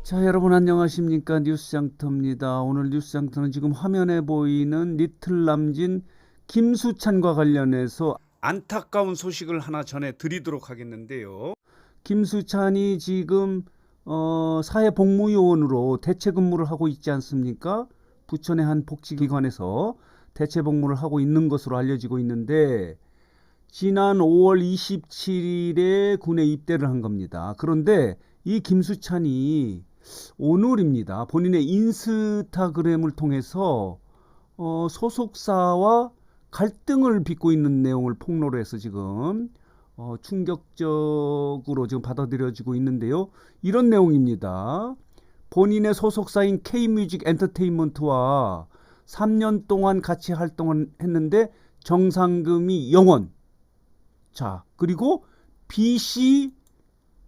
자, 여러분 안녕하십니까? 뉴스장터입니다. 오늘 뉴스장터는 지금 화면에 보이는 리틀 남진 김수찬과 관련해서 안타까운 소식을 하나 전해드리도록 하겠는데요. 김수찬이 지금 사회복무요원으로 대체 근무를 하고 있지 않습니까? 부천의 한 복지기관에서 대체 복무를 하고 있는 것으로 알려지고 있는데, 지난 5월 27일에 군에 입대를 한 겁니다. 그런데 이 김수찬이 오늘입니다. 본인의 인스타그램을 통해서 소속사와 갈등을 빚고 있는 내용을 폭로를 해서 지금 충격적으로 지금 받아들여지고 있는데요. 이런 내용입니다. 본인의 소속사인 K뮤직 엔터테인먼트와 3년 동안 같이 활동을 했는데 정상금이 0원. 자, 그리고 빚이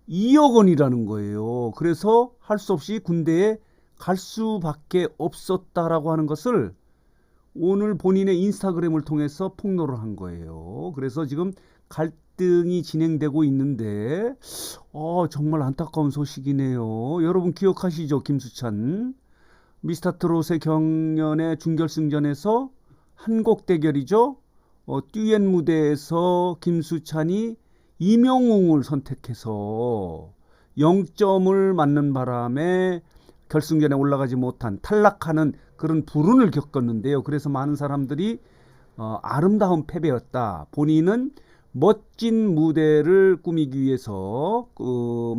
2억 원이라는 거예요. 그래서 할 수 없이 군대에 갈 수밖에 없었다라고 하는 것을 오늘 본인의 인스타그램을 통해서 폭로를 한 거예요. 그래서 지금 갈등이 진행되고 있는데 정말 안타까운 소식이네요. 여러분 기억하시죠? 김수찬 미스터트롯의 경연의 준결승전에서 한곡 대결이죠. 듀엣 무대에서 김수찬이 이명웅을 선택해서 0점을 맞는 바람에 결승전에 올라가지 못한 탈락하는 그런 불운을 겪었는데요. 그래서 많은 사람들이 아름다운 패배였다. 본인은 멋진 무대를 꾸미기 위해서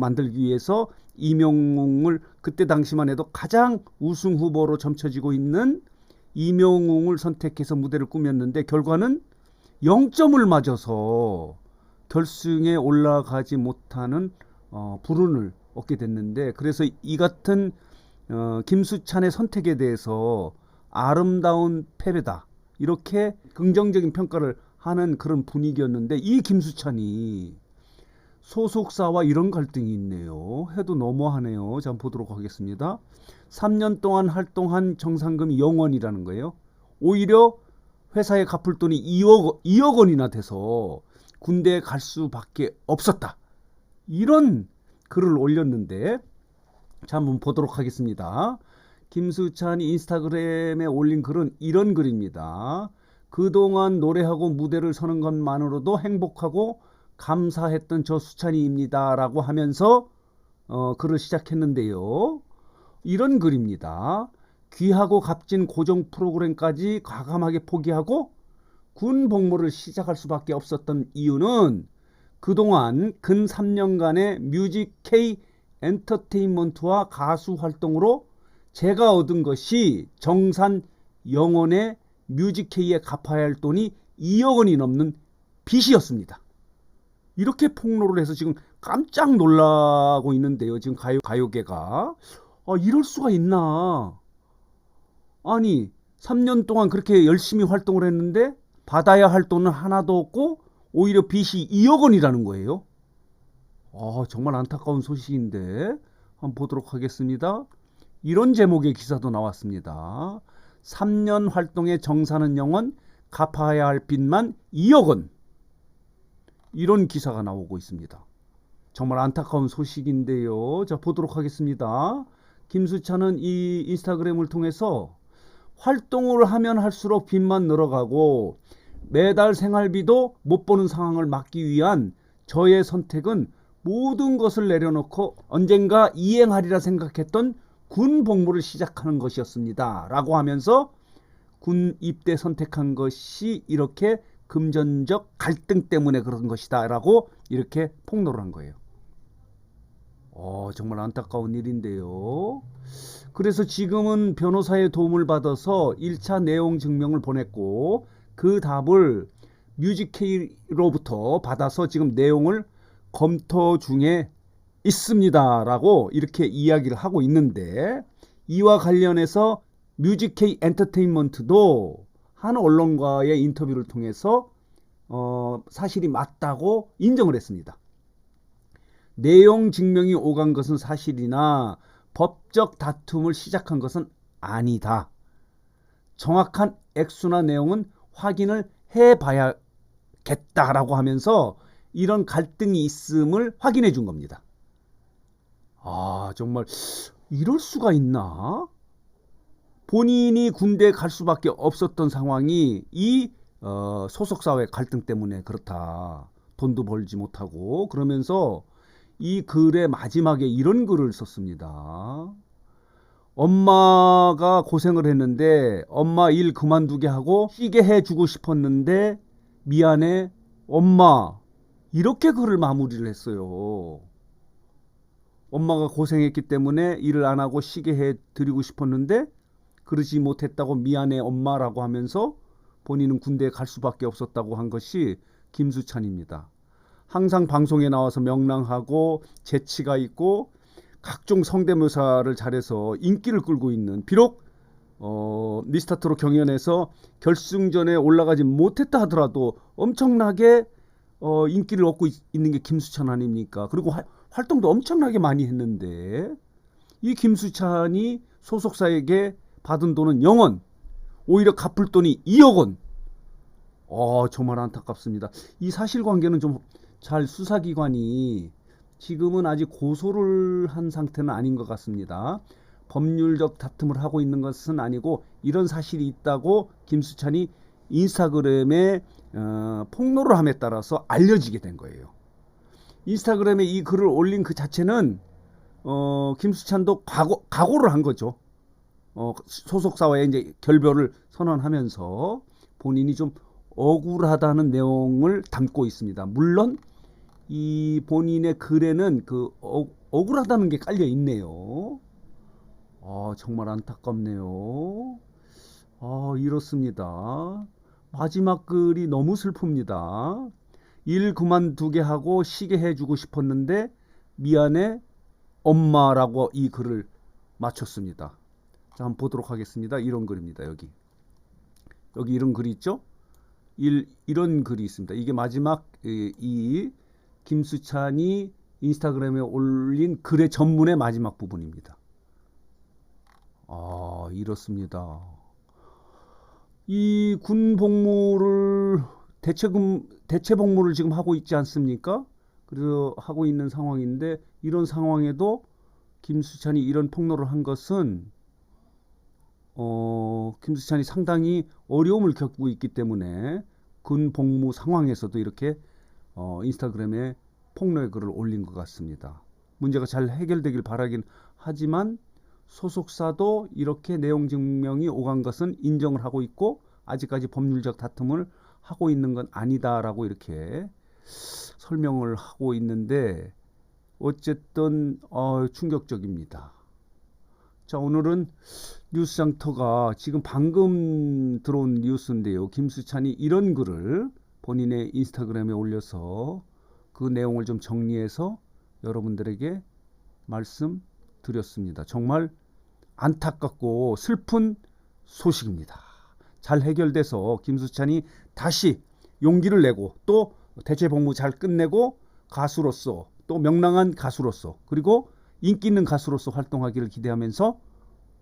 만들기 위해서 이명웅을 그때 당시만 해도 가장 우승 후보로 점쳐지고 있는 이명웅을 선택해서 무대를 꾸몄는데 결과는 0점을 맞아서 결승에 올라가지 못하는 불운을 얻게 됐는데, 그래서 이 같은 김수찬의 선택에 대해서 아름다운 패배다 이렇게 긍정적인 평가를 하는 그런 분위기였는데, 이 김수찬이 소속사와 이런 갈등이 있네요. 해도 너무하네요. 자, 한번 보도록 하겠습니다. 3년 동안 활동한 정상금이 0원이라는 거예요. 오히려 회사에 갚을 돈이 2억 원이나 돼서 군대에 갈 수밖에 없었다. 이런 글을 올렸는데, 자, 한번 보도록 하겠습니다. 김수찬이 인스타그램에 올린 글은 이런 글입니다. 그동안 노래하고 무대를 서는 것만으로도 행복하고 감사했던 저 수찬이입니다. 라고 하면서 글을 시작했는데요. 이런 글입니다. 귀하고 값진 고정 프로그램까지 과감하게 포기하고 군 복무를 시작할 수밖에 없었던 이유는 그동안 근 3년간의 뮤직 K 엔터테인먼트와 가수 활동으로 제가 얻은 것이 정산 영원의 뮤직 K에 갚아야 할 돈이 2억 원이 넘는 빚이었습니다. 이렇게 폭로를 해서 지금 깜짝 놀라고 있는데요. 지금 가요계가 이럴 수가 있나? 아니 3년 동안 그렇게 열심히 활동을 했는데 받아야 할 돈은 하나도 없고 오히려 빚이 2억 원이라는 거예요. 정말 안타까운 소식인데 한번 보도록 하겠습니다. 이런 제목의 기사도 나왔습니다. 3년 활동의 정산은 영원, 갚아야 할 빚만 2억 원. 이런 기사가 나오고 있습니다. 정말 안타까운 소식인데요. 자, 보도록 하겠습니다. 김수찬은 이 인스타그램을 통해서 활동을 하면 할수록 빚만 늘어가고 매달 생활비도 못 버는 상황을 막기 위한 저의 선택은 모든 것을 내려놓고 언젠가 이행하리라 생각했던 군 복무를 시작하는 것이었습니다. 라고 하면서 군 입대 선택한 것이 이렇게 금전적 갈등 때문에 그런 것이다. 라고 이렇게 폭로를 한 거예요. 정말 안타까운 일인데요. 그래서 지금은 변호사의 도움을 받아서 1차 내용 증명을 보냈고 그 답을 뮤직K로부터 받아서 지금 내용을 검토 중에 있습니다. 라고 이렇게 이야기를 하고 있는데, 이와 관련해서 뮤직K 엔터테인먼트도 한 언론과의 인터뷰를 통해서 사실이 맞다고 인정을 했습니다. 내용 증명이 오간 것은 사실이나 법적 다툼을 시작한 것은 아니다. 정확한 액수나 내용은 확인을 해봐야겠다라고 하면서 이런 갈등이 있음을 확인해 준 겁니다. 정말 이럴 수가 있나? 본인이 군대에 갈 수밖에 없었던 상황이 이 소속사회 갈등 때문에 그렇다. 돈도 벌지 못하고 그러면서 이 글의 마지막에 이런 글을 썼습니다. 엄마가 고생을 했는데 엄마 일 그만두게 하고 쉬게 해주고 싶었는데 미안해 엄마, 이렇게 글을 마무리를 했어요. 엄마가 고생했기 때문에 일을 안 하고 쉬게 해드리고 싶었는데 그러지 못했다고 미안해 엄마라고 하면서 본인은 군대에 갈 수밖에 없었다고 한 것이 김수찬입니다. 항상 방송에 나와서 명랑하고 재치가 있고 각종 성대묘사를 잘해서 인기를 끌고 있는, 비록 미스터트롯 경연에서 결승전에 올라가지 못했다 하더라도 엄청나게 인기를 얻고 있는 게 김수찬 아닙니까? 그리고 활동도 엄청나게 많이 했는데 이 김수찬이 소속사에게 받은 돈은 0원, 오히려 갚을 돈이 2억 원. 정말 안타깝습니다. 이 사실관계는 좀 잘 수사기관이 지금은 아직 고소를 한 상태는 아닌 것 같습니다. 법률적 다툼을 하고 있는 것은 아니고 이런 사실이 있다고 김수찬이 인스타그램에 폭로를 함에 따라서 알려지게 된 거예요. 인스타그램에 이 글을 올린 그 자체는 김수찬도 각오를 한 거죠. 소속사와의 이제 결별을 선언하면서 본인이 좀 억울하다는 내용을 담고 있습니다. 물론 이 본인의 글에는 그 억울하다는 게 깔려 있네요. 정말 안타깝네요. 이렇습니다. 마지막 글이 너무 슬픕니다. 일 그만두게 하고 쉬게 해주고 싶었는데 미안해 엄마라고 이 글을 마쳤습니다. 자, 한번 보도록 하겠습니다. 이런 글입니다. 여기 이런 글이 있죠? 이런 글이 있습니다. 이게 마지막 이 김수찬이 인스타그램에 올린 글의 전문의 마지막 부분입니다. 이렇습니다. 이 군 복무를 대체 복무를 지금 하고 있지 않습니까? 그래서 하고 있는 상황인데 이런 상황에도 김수찬이 이런 폭로를 한 것은 김수찬이 상당히 어려움을 겪고 있기 때문에 군 복무 상황에서도 이렇게 인스타그램에 폭로의 글을 올린 것 같습니다. 문제가 잘 해결되길 바라긴 하지만 소속사도 이렇게 내용 증명이 오간 것은 인정을 하고 있고 아직까지 법률적 다툼을 하고 있는 건 아니다라고 이렇게 설명을 하고 있는데 어쨌든 충격적입니다. 자, 오늘은 뉴스장터가 지금 방금 들어온 뉴스인데요. 김수찬이 이런 글을 본인의 인스타그램에 올려서 그 내용을 좀 정리해서 여러분들에게 말씀드렸습니다. 정말 안타깝고 슬픈 소식입니다. 잘 해결돼서 김수찬이 다시 용기를 내고 또 대체 복무 잘 끝내고 가수로서 또 명랑한 가수로서 그리고 인기 있는 가수로서 활동하기를 기대하면서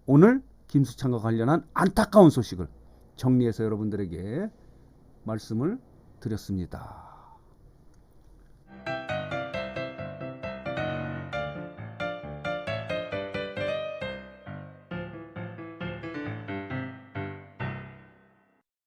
오늘 김수찬과 관련한 안타까운 소식을 정리해서 여러분들에게 말씀을 드렸습니다.